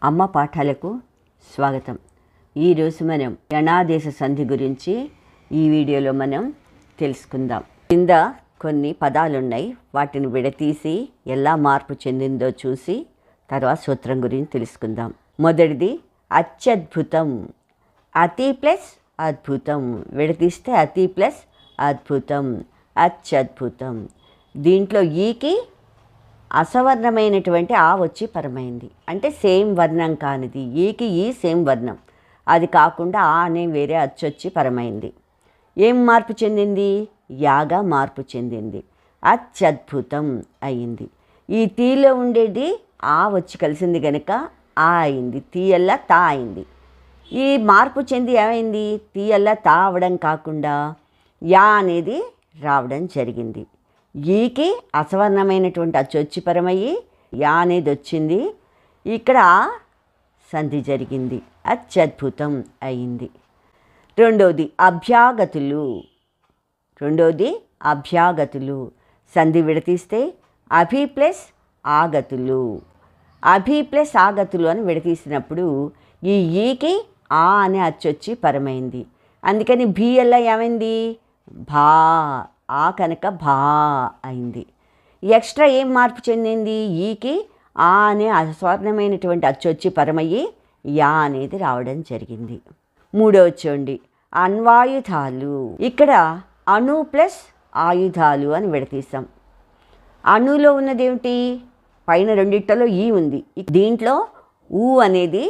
అమ్మ పాఠాలకు స్వాగతం. ఈరోజు మనం యణాదేశ సంధి గురించి ఈ వీడియోలో మనం తెలుసుకుందాం. కింద కొన్ని పదాలు ఉన్నాయి, వాటిని విడతీసి ఎలా మార్పు చెందిందో చూసి తర్వాత సూత్రం గురించి తెలుసుకుందాం. మొదటిది అత్యద్భుతం. అతి ప్లస్ అద్భుతం, విడతీస్తే అతి ప్లస్ అద్భుతం, అత్యద్భుతం. దీంట్లో ఈకి అసవర్ణమైనటువంటి ఆ వచ్చి పరమైంది, అంటే సేమ్ వర్ణం కానిది. ఈకి ఈ సేమ్ వర్ణం, అది కాకుండా ఆ అనే వేరే అచ్చొచ్చి పరమైంది. ఏం మార్పు చెందింది? యాగా మార్పు చెందింది, అత్యద్భుతం అయింది. ఈ తీలో ఉండేది ఆ వచ్చి కలిసింది కనుక ఆ అయింది, తీయల్లా తా అయింది. ఈ మార్పు చెంది ఏమైంది? తీయల్లా తా అవడం కాకుండా యా అనేది రావడం జరిగింది. ఈకి అసవర్ణమైనటువంటి అచ్చొచ్చి పరమయ్యి యా అనేది వచ్చింది. ఇక్కడ సంధి జరిగింది, అత్యద్భుతం అయింది. రెండోది అభ్యాగతులు. సంధి విడతీస్తే అభి ప్లస్ ఆగతులు. అభి ప్లస్ ఆగతులు అని విడతీసినప్పుడు ఈ ఈకి ఆ అనే అచ్చొచ్చి పరమైంది. అందుకని భీ ఎలా ఏమైంది? భా. ఆ కనుక భా అయింది. ఎక్స్ట్రా ఏం మార్పు చెందింది? ఈకి ఆ అనే అస్వర్ణమైనటువంటి అచ్చొచ్చి పరమయ్యి యా అనేది రావడం జరిగింది. మూడవ చూడండి, అన్వాయుధాలు. ఇక్కడ అణు ప్లస్ ఆయుధాలు అని విడతీసాం. అణులో ఉన్నదేమిటి? పైన రెండిట్లలో ఈ ఉంది, దీంట్లో ఊ అనేది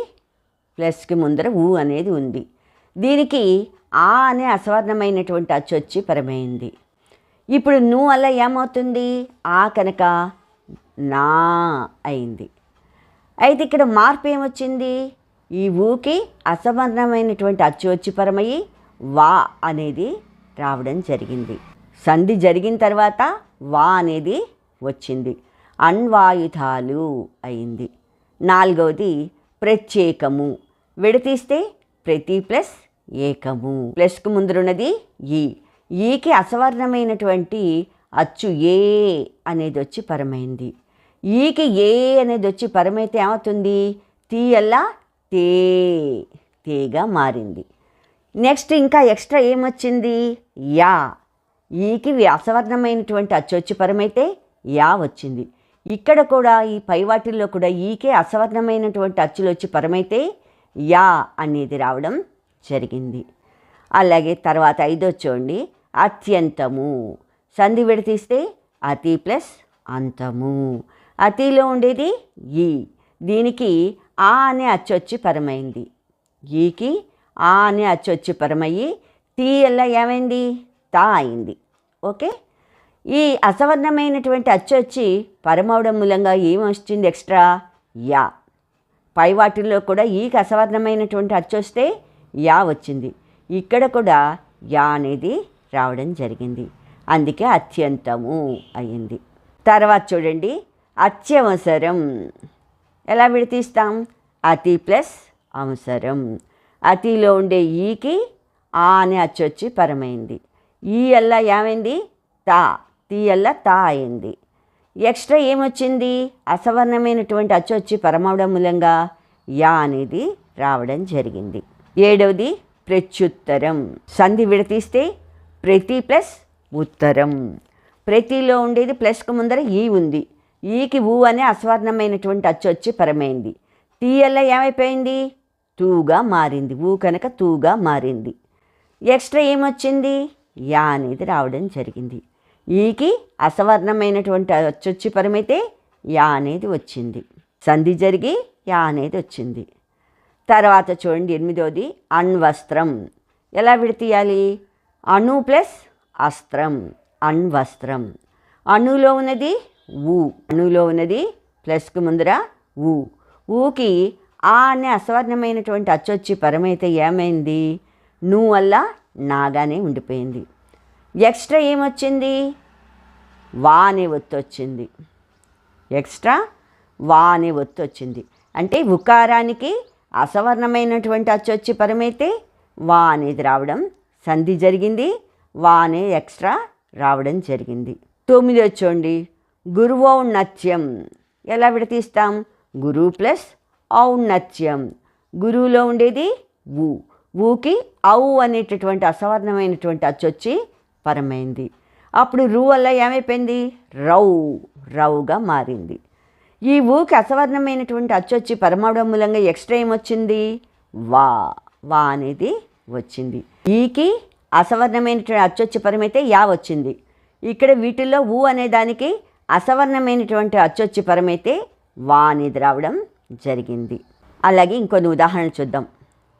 ప్లస్కి ముందర ఊ అనేది ఉంది. దీనికి ఆ అనే అసవర్ణమైనటువంటి అచ్చొచ్చి పరమైంది. ఇప్పుడు ను అలా ఏమవుతుంది? ఆ కనుక నా అయింది. అయితే ఇక్కడ మార్పు ఏమొచ్చింది? ఈ ఊకి అసవర్ణమైనటువంటి అచ్చు వచ్చి పరమయ్యి వా అనేది రావడం జరిగింది. సంధి జరిగిన తర్వాత వా అనేది వచ్చింది, అన్వాయుధాలు అయింది. నాలుగవది ప్రత్యేకము. విడతీస్తే ప్రతి ప్లస్ ఏకము, ప్లస్కు ముందరున్నది ఈ. ఈకి అసవర్ణమైనటువంటి అచ్చు ఏ అనేది వచ్చి పరమైంది. ఈకి ఏ అనేది వచ్చి పరమైతే ఏమవుతుంది? తీయల్లా తే, తేగా మారింది. నెక్స్ట్ ఇంకా ఎక్స్ట్రా ఏమొచ్చింది? యా. ఈకి అసవర్ణమైనటువంటి అచ్చు వచ్చి పరమైతే యా వచ్చింది. ఇక్కడ కూడా ఈ పై వాటిల్లో కూడా ఈకే అసవర్ణమైనటువంటి అచ్చులు వచ్చి పరమైతే యా అనేది రావడం జరిగింది. అలాగే తర్వాత ఐదో చూడండి, అత్యంతము. సంధి విడతీస్తే అతి ప్లస్ అంతము. అతిలో ఉండేది ఈ, దీనికి ఆ అనే అచ్చొచ్చి పరమైంది. ఈకి ఆ అనే అచ్చొచ్చి పరమయ్యి తీ ఎలా ఏమైంది? తా అయింది. ఓకే. ఈ అసవర్ణమైనటువంటి అచ్చొచ్చి పరమవడం మూలంగా ఏమొచ్చింది? Extra yeah. పై వాటిల్లో కూడా ఈకి అసవర్ణమైనటువంటి అచ్చొస్తే యా వచ్చింది. ఇక్కడ కూడా యా అనేది రావడం జరిగింది, అందుకే అత్యంతము అయింది. తర్వాత చూడండి, అత్యవసరం. ఎలా విడతీస్తాం? అతి ప్లస్ అవసరం. అతిలో ఉండే ఈకి ఆ అనే అచ్చొచ్చి పరమైంది. ఈ అల్లా ఏమైంది? తా. తీ అల్లా తా అయింది. ఎక్స్ట్రా ఏమొచ్చింది? అసవర్ణమైనటువంటి అచ్చొచ్చి పరమవడం మూలంగా యా అనేది రావడం జరిగింది. ఏడవది ప్రత్యుత్తరం. సంధి విడతీస్తే ప్రతి ప్లస్ ఉత్తరం. ప్రతిలో ఉండేది ప్లస్కు ముందర ఈ ఉంది. ఈకి ఊ అనే అస్వర్ణమైనటువంటి అచ్చొచ్చి పరమైంది. తీ అలా ఏమైపోయింది? తూగా మారింది. ఊ కనుక తూగా మారింది. ఎక్స్ట్రా ఏమొచ్చింది? యా అనేది రావడం జరిగింది. ఈకి అసవర్ణమైనటువంటి అచ్చొచ్చి పరమైతే యా అనేది వచ్చింది. సంధి జరిగి యా అనేది వచ్చింది. తర్వాత చూడండి, ఎనిమిదోది అణ్వస్త్రం. ఎలా విడతీయాలి? అణు ప్లస్ అస్త్రం, అణ్వస్త్రం. అణులో ఉన్నది ఊ, అణులో ఉన్నది ప్లస్కు ముందర ఊ. ఊకి ఆ అనే అసవర్ణమైనటువంటి అచ్చొచ్చి పరమైతే ఏమైంది? ను వల్ల నాగానే ఉండిపోయింది. ఎక్స్ట్రా ఏమొచ్చింది? వా అనే ఒత్తు వచ్చింది. ఎక్స్ట్రా వా అనే ఒత్తు వచ్చింది. అంటే ఉకారానికి అసవర్ణమైనటువంటి అచ్చొచ్చి పరమైతే వా అనేది రావడం, సంధి జరిగింది, వా అనే ఎక్స్ట్రా రావడం జరిగింది. తొమ్మిది చూడండి, గురువౌన్నత్యం. ఎలా విడతీస్తాం? గురు ప్లస్ ఔన్నత్యం. గురువులో ఉండేది ఊ. ఊకి ఔ అనేటటువంటి అసవర్ణమైనటువంటి అచ్చొచ్చి పరమైంది. అప్పుడు రు వల్ల ఏమైపోయింది? రౌ. రౌగా మారింది. ఈ ఊకి అసవర్ణమైనటువంటి అచ్చొచ్చి పరమవడం మూలంగా ఎక్స్ట్రా ఏమొచ్చింది? వా. వా అనేది వచ్చింది. ఈకి అసవర్ణమైనటువంటి అచ్చొచ్చి పరమైతే యా వచ్చింది. ఇక్కడ వీటిల్లో ఊ అనే దానికి అసవర్ణమైనటువంటి అచ్చొచ్చి పరమైతే వా అనేది రావడం జరిగింది. అలాగే ఇంకొన్ని ఉదాహరణలు చూద్దాం.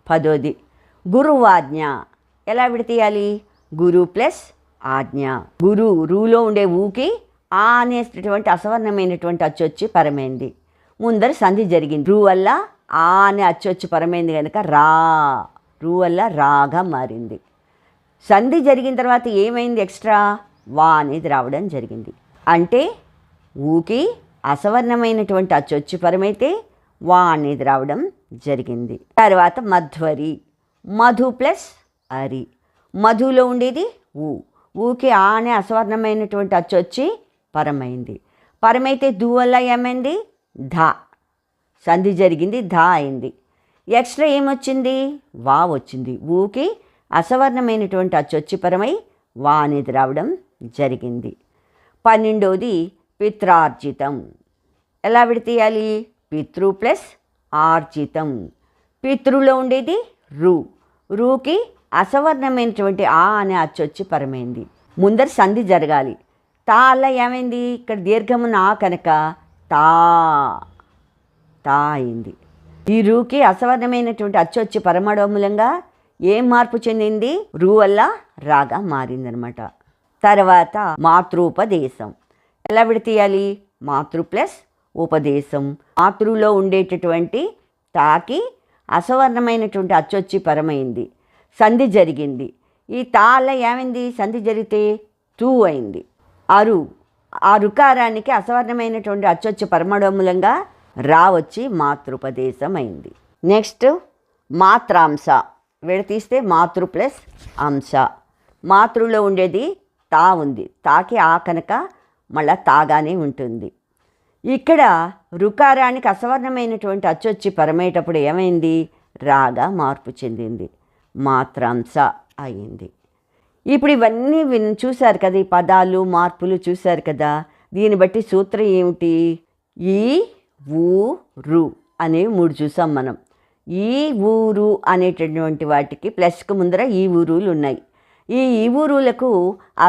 10ది గురువాజ్ఞ. ఎలా విడతీయాలి? గురు ప్లస్ ఆజ్ఞ. గురు రూలో ఉండే ఊకి ఆ అనేటటువంటి అసవర్ణమైనటువంటి అచ్చొచ్చి పరమైంది. ముందర సంధి జరిగింది. రూ వల్ల ఆ అనే అచ్చొచ్చి పరమైంది కనుక రా. రూ వల్ల రాగా మారింది. సంధి జరిగిన తర్వాత ఏమైంది? ఎక్స్ట్రా వా అనేది రావడం జరిగింది. అంటే ఊకి అసవర్ణమైనటువంటి అచ్చొచ్చి పరమైతే వా అనేది రావడం జరిగింది. తర్వాత మధ్వరి. మధు ప్లస్ అరి. మధులో ఉండేది ఊ. ఊకి ఆ అనే అసవర్ణమైనటువంటి అచ్చొచ్చి పరమైంది. పరమైతే దు వల్ల ఏమైంది? ధా. సంధి జరిగింది, ధా అయింది. ఎక్స్ట్రా ఏమొచ్చింది? వా వచ్చింది. ఊకి అసవర్ణమైనటువంటి అచ్చొచ్చి పరమై వా అనేది రావడం జరిగింది. 12ది పిత్రార్జితం. ఎలా విడతీయాలి? పితృ ప్లస్ ఆర్జితం. పితృలో ఉండేది రు. రూకి అసవర్ణమైనటువంటి ఆ అనే అచ్చొచ్చి పరమైంది. ముందర సంధి జరగాలి. తా అలా ఏమైంది? ఇక్కడ దీర్ఘమున్న ఆ కనుక తా. తా అయింది. ఈ రూకి అసవర్ణమైనటువంటి అచ్చొచ్చి పరమడం మూలంగా ఏం మార్పు చెందింది? రూ వల్ల రాగా మారిందనమాట. తర్వాత మాతృపదేశం. ఎలా విడతీయాలి? మాతృ ప్లస్ ఉపదేశం. మాతృలో ఉండేటటువంటి తాకి అసవర్ణమైనటువంటి అచ్చొచ్చి పరమైంది. సంధి జరిగింది. ఈ తాళ్ళ ఏమైంది? సంధి జరిగితే తూ అయింది. అరు. ఆ రుకారానికి అసవర్ణమైనటువంటి అచ్చొచ్చి పరమడం మూలంగా రా వచ్చి మాతృపదేశం అయింది. నెక్స్ట్ మాత్రాంశ. విడతీస్తే మాతృ ప్లస్ అంశ. మాతృలో ఉండేది తా ఉంది. తాకి ఆ కనుక మళ్ళా తాగానే ఉంటుంది. ఇక్కడ రుకారానికి అసవర్ణమైనటువంటి అచ్చొచ్చి పరమేటప్పుడు ఏమైంది? రాగా మార్పు చెందింది. మాత్రాంశ అయింది. ఇప్పుడు ఇవన్నీ చూశారు కదా, ఈ పదాలు మార్పులు చూశారు కదా. దీన్ని బట్టి సూత్రం ఏమిటి? ఈ ఊ రు అనేవి 3 చూసాం మనం. ఈ ఊరు అనేటటువంటి వాటికి ప్లస్కు ముందర ఈ ఊరులు ఉన్నాయి. ఈ ఊరులకు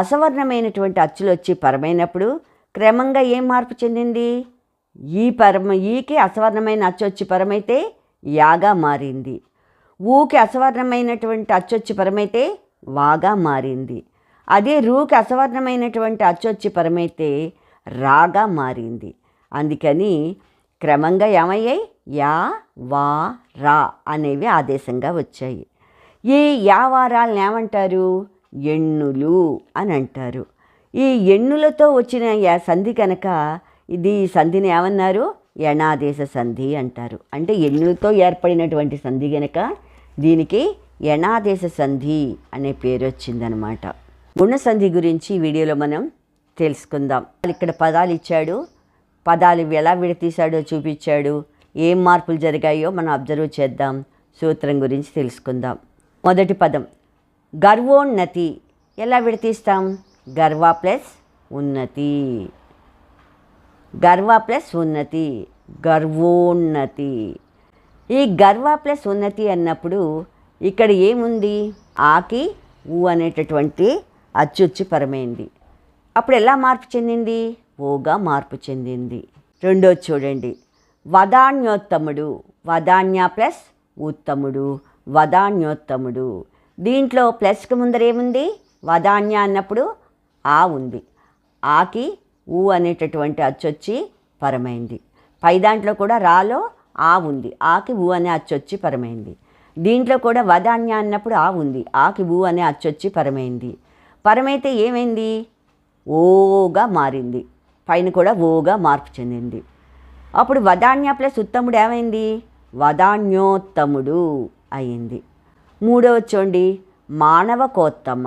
అసవర్ణమైనటువంటి అచ్చులు వచ్చి పరమైనప్పుడు క్రమంగా ఏం మార్పు చెందింది? ఈకి అసవర్ణమైన అచ్చు వచ్చి పరమైతే యాగా మారింది. ఊకి అసవర్ణమైనటువంటి అచ్చొచ్చి పరమైతే వాగా మారింది. అదే రూకి అసవర్ణమైనటువంటి అచ్చొచ్చి పరమైతే రాగా మారింది. అందుకని క్రమంగా ఏమయ్యాయి? యా వా రా అనేవి ఆదేశంగా వచ్చాయి. ఈ యావారాలను ఏమంటారు? ఎన్నులు అని అంటారు. ఈ ఎన్నులతో వచ్చిన సంధి కనుక ఈ సంధిని ఏమన్నారు? యణాదేశ సంధి అంటారు. అంటే ఎన్నులతో ఏర్పడినటువంటి సంధి కనుక దీనికి యణాదేశ సంధి అనే పేరు వచ్చిందనమాట. గుణ సంధి గురించి ఈ వీడియోలో మనం తెలుసుకుందాం. ఇక్కడ పదాలు ఇచ్చాడు, పదాలు ఎలా విడతీశాడో చూపించాడు, ఏం మార్పులు జరిగాయో మనం అబ్జర్వ్ చేద్దాం. సూత్రం గురించి తెలుసుకుందాం. మొదటి పదం గర్వోన్నతి. ఎలా విడతీస్తాం? గర్వ ప్లస్ ఉన్నతి. గర్వ ప్లస్ ఉన్నతి, గర్వోన్నతి. ఈ గర్వ ప్లస్ ఉన్నతి అన్నప్పుడు ఇక్కడ ఏముంది? ఆకి ఊ అనేటటువంటి అచ్చుచ్చి పరమైంది. అప్పుడు ఎలా మార్పు చెందింది? ఓగా మార్పు చెందింది. రెండోది చూడండి, వదాన్యోత్తముడు. వదాన్య ప్లస్ ఉత్తముడు, వదాన్యోత్తముడు. దీంట్లో ప్లస్కి ముందర ఏముంది? వదాన్య అన్నప్పుడు ఆ ఉంది. ఆకి ఊ అనేటటువంటి అచ్చొచ్చి పరమైంది. పై దాంట్లో కూడా రాలో ఆ ఉంది. ఆకి ఊ అనే అచ్చొచ్చి పరమైంది. దీంట్లో కూడా వదాన్య అన్నప్పుడు ఆ ఉంది. ఆకి ఊ అనే అచ్చొచ్చి పరమైంది. పరమైతే ఏమైంది? ఓగా మారింది. పైన కూడా ఓగా మార్పు చెందింది. అప్పుడు వదాన్య ప్లస్ ఉత్తముడు ఏమైంది? వదాన్యోత్తముడు అయింది. మూడవ చూడండి, మానవకోత్తమ.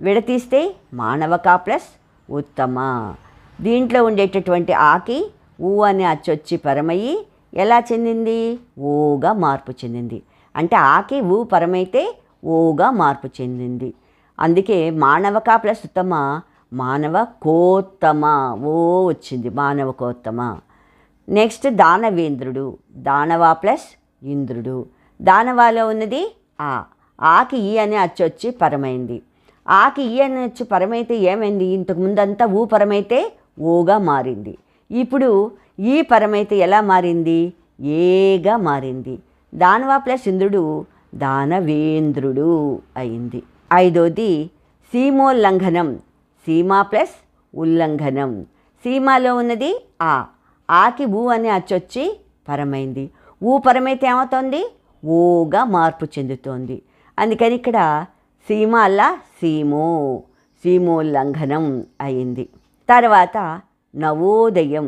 విడతీస్తే మానవక ప్లస్ ఉత్తమ. దీంట్లో ఉండేటటువంటి ఆకి ఊ అనే అచ్చొచ్చి పరమయ్యి ఎలా చెందింది? ఓగా మార్పు చెందింది. అంటే ఆకి ఊ పరమైతే ఓగా మార్పు చెందింది. అందుకే మానవక ప్లస్ ఉత్తమ మానవ కోత్తమ, ఓ వచ్చింది మానవ కోత్తమ. నెక్స్ట్ దానవేంద్రుడు, దానవ ప్లస్ ఇంద్రుడు. దానవాలో ఉన్నది ఆకి ఈ అనే అచ్చు వచ్చి పరమైంది. ఆకి ఈ అనే అచ్చు పరమైతే ఏమైంది? ఇంతకు ముందంతా ఊ పరమైతే ఓగా మారింది. ఇప్పుడు ఈ పరమైతే ఎలా మారింది? ఏగా మారింది. దానవ ప్లస్ ఇంద్రుడు దానవేంద్రుడు అయింది. ఐదోది సీమోల్లంఘనం, సీమా ప్లస్ ఉల్లంఘనం. సీమాలో ఉన్నది ఆకి ఊ అనే అచ్చొచ్చి పరమైంది. ఊ పరమైతే ఏమవుతోంది? ఓగా మార్పు చెందుతోంది. అందుకని ఇక్కడ సీమ అల్లా సీమోల్లంఘనం అయింది. తర్వాత నవోదయం,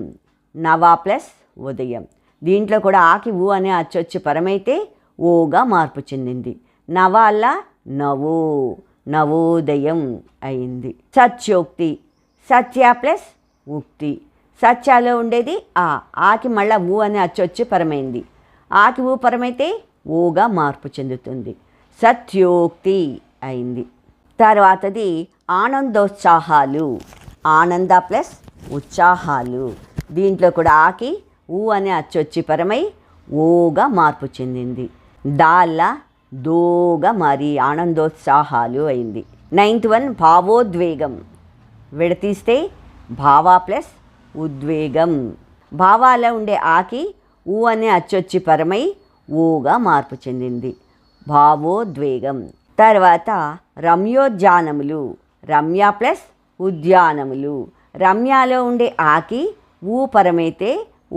నవా ప్లస్ ఉదయం. దీంట్లో కూడా ఆకి ఊ అనే అచ్చొచ్చి పరమైతే ఓగా మార్పు చెందింది. నవ అల్లా నవోదయం అయింది. సత్యోక్తి, సత్య ప్లస్ ఉక్తి. సత్యాలో ఉండేది ఆకి మళ్ళా ఊ అనే అచ్చొచ్చి పరమైంది. ఆకి ఊ పరమైతే ఓగా మార్పు చెందుతుంది. సత్యోక్తి అయింది. తర్వాతది ఆనందోత్సాహాలు, ఆనంద ప్లస్ ఉత్సాహాలు. దీంట్లో కూడా ఆకి ఊ అనే అచ్చొచ్చి పరమై ఓగా మార్పు చెందింది. దాల్లా దోగా మారి ఆనందోత్సాహాలు అయింది. 9th వన్ భావోద్వేగం, విడతీస్తే భావ ప్లస్ ఉద్వేగం. భావాలో ఉండే ఆకి ఊ అనే అచ్చొచ్చి పరమై ఓగా మార్పు చెందింది. భావోద్వేగం. తర్వాత రమ్యోద్యానములు, రమ్య ప్లస్ ఉద్యానములు. రమ్యాలో ఉండే ఆకి ఊ పరమైతే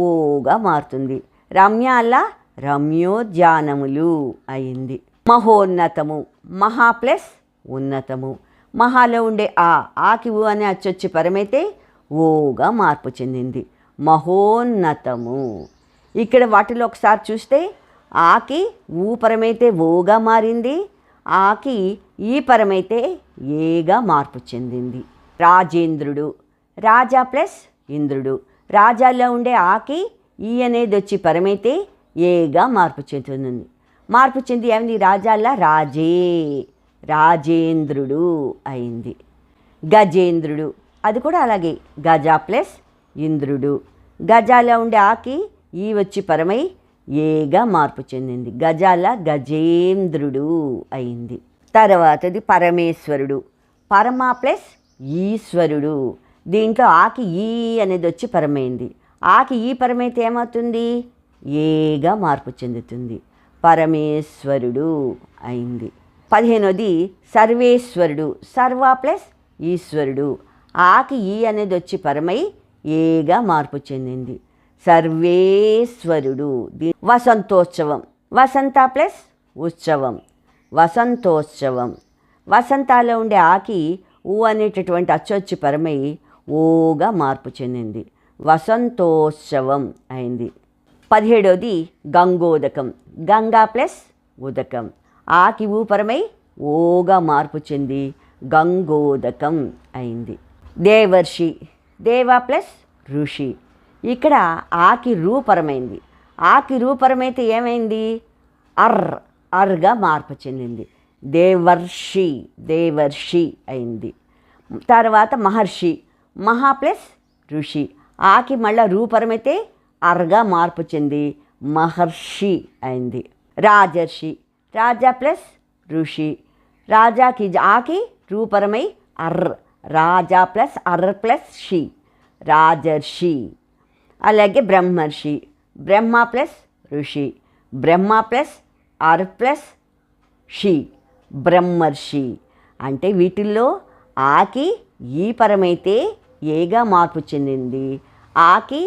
ఓగా మారుతుంది. రమ్యాల రమ్యోద్యానములు అయింది. మహోన్నతము, మహా ప్లస్ ఉన్నతము. మహాలో ఉండే ఆకి ఊ అనే అచ్చొచ్చి పరమైతే ఓగా మార్పు చెందింది. మహోన్నతము. ఇక్కడ వాటిలో ఒకసారి చూస్తే ఆకి ఊ పరమైతే ఓగా మారింది. ఆకి ఈ పరమైతే ఏగా మార్పు చెందింది. రాజేంద్రుడు, రాజా ప్లస్ ఇంద్రుడు. రాజాలో ఉండే ఆకి ఈ అనేది వచ్చి పరమైతే ఏగా మార్పు చెందుతుంది. మార్పు చెంది ఏమైంది? రాజాల రాజేంద్రుడు అయింది. గజేంద్రుడు, అది కూడా అలాగే గజ ప్లస్ ఇంద్రుడు. గజాలో ఉండే ఆకి ఈ వచ్చి పరమై ఏగా మార్పు చెందింది. గజాల గజేంద్రుడు అయింది. తర్వాతది పరమేశ్వరుడు, పరమ ప్లస్ ఈశ్వరుడు. దీంట్లో ఆకి ఈ అనేది వచ్చి పరమైంది. ఆకి ఈ పరమైతే ఏమవుతుంది? ఏగా మార్పు చెందుతుంది. పరమేశ్వరుడు అయింది. 15వది సర్వేశ్వరుడు, సర్వ ప్లస్ ఈశ్వరుడు. ఆకి ఈ అనేది వచ్చి పరమై ఏగా మార్పు చెందింది. సర్వేశ్వరుడు. వసంతోత్సవం, వసంత ప్లస్ ఉత్సవం, వసంతోత్సవం. వసంతాలో ఉండే ఆకి ఊ అనేటటువంటి అచ్చొచ్చి పరమై ఓగా మార్పు చెందింది. వసంతోత్సవం అయింది. 17వది గంగోదకం, గంగా ప్లస్ ఉదకం. ఆకి ఊ పరమై ఓగా మార్పు చెంది గంగోదకం అయింది. దేవర్షి, దేవ ప్లస్ ఋషి. ఇక్కడ ఆకి రూపరమైంది. ఆకి రూపరమైతే ఏమైంది? అర్గా మార్పు చెందింది. దేవర్షి అయింది. తర్వాత మహర్షి, మహా ప్లస్ ఋషి. ఆకి మళ్ళా రూపరమైతే అర్గా మార్పు చెంది మహర్షి అయింది. రాజర్షి, రాజా ప్లస్ ఋషి. రాజాకి ఆకి రూపరమై రాజా ప్లస్ ప్లస్ షి, రాజర్షి. అలాగే బ్రహ్మర్షి, బ్రహ్మ ప్లస్ ఋషి, బ్రహ్మ ప్లస్ ప్లస్ షి, బ్రహ్మర్షి. అంటే వీటిల్లో ఆకి ఈ పరమైతే ఏగా మార్పు చెందింది. ఆకి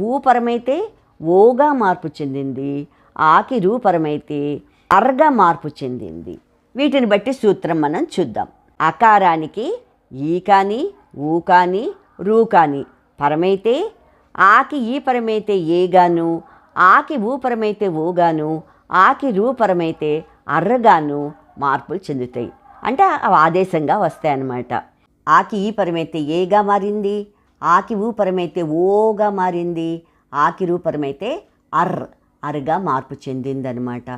ఊ పరమైతే ఓగా మార్పు చెందింది. ఆకి రూపరమైతే అర్గా మార్పు చెందింది. వీటిని బట్టి సూత్రం మనం చూద్దాం. అకారానికి ఈ కానీ ఊ కానీ రూ కానీ పరమైతే ఆకి ఈ పరమైతే ఏగాను, ఆకి ఊ పరమైతే ఓగాను, ఆకి రూ పరమైతే అర్రగాను మార్పులు చెందుతాయి. అంటే అవి ఆదేశంగా వస్తాయన్నమాట. ఆకి ఈ పరమైతే ఏగా మారింది, ఆకి ఊ పరమైతే ఓగా మారింది, ఆకి రూ పరమైతే అర్గా మార్పు చెందిందనమాట.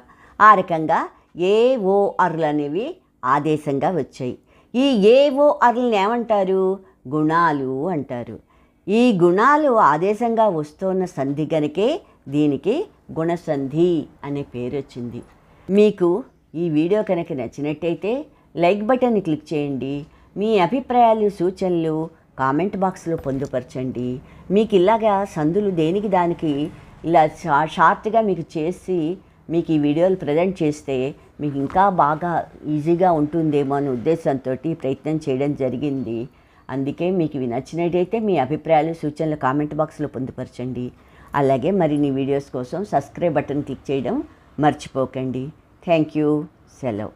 ఆ రకంగా ఏఓఆర్లు అనేవి ఆదేశంగా వచ్చాయి. ఈ ఏఓఆర్లను ఏమంటారు? గుణాలు అంటారు. ఈ గుణాలు ఆదేశంగా వస్తున్న సంధి గనుకే దీనికి గుణసంధి అనే పేరు వచ్చింది. మీకు ఈ వీడియో కనుక నచ్చినట్టయితే లైక్ బటన్ని క్లిక్ చేయండి. మీ అభిప్రాయాలు, సూచనలు కామెంట్ బాక్స్లో పొందుపరచండి. మీకు ఇలాగా సందులు దేనికి దానికి ఇలా షార్ట్గా మీకు చేసి మీకు ఈ వీడియోలు ప్రజెంట్ చేస్తే మీకు ఇంకా బాగా ఈజీగా ఉంటుందేమో అనే ఉద్దేశంతో ప్రయత్నం చేయడం జరిగింది. అందుకే మీకు ఇవి నచ్చినట్టయితే మీ అభిప్రాయాలు, సూచనలు కామెంట్ బాక్స్లో పొందుపరచండి. అలాగే మరిన్ని వీడియోస్ కోసం సబ్స్క్రైబ్ బటన్ క్లిక్ చేయడం మర్చిపోకండి. Thank you. సెలవు.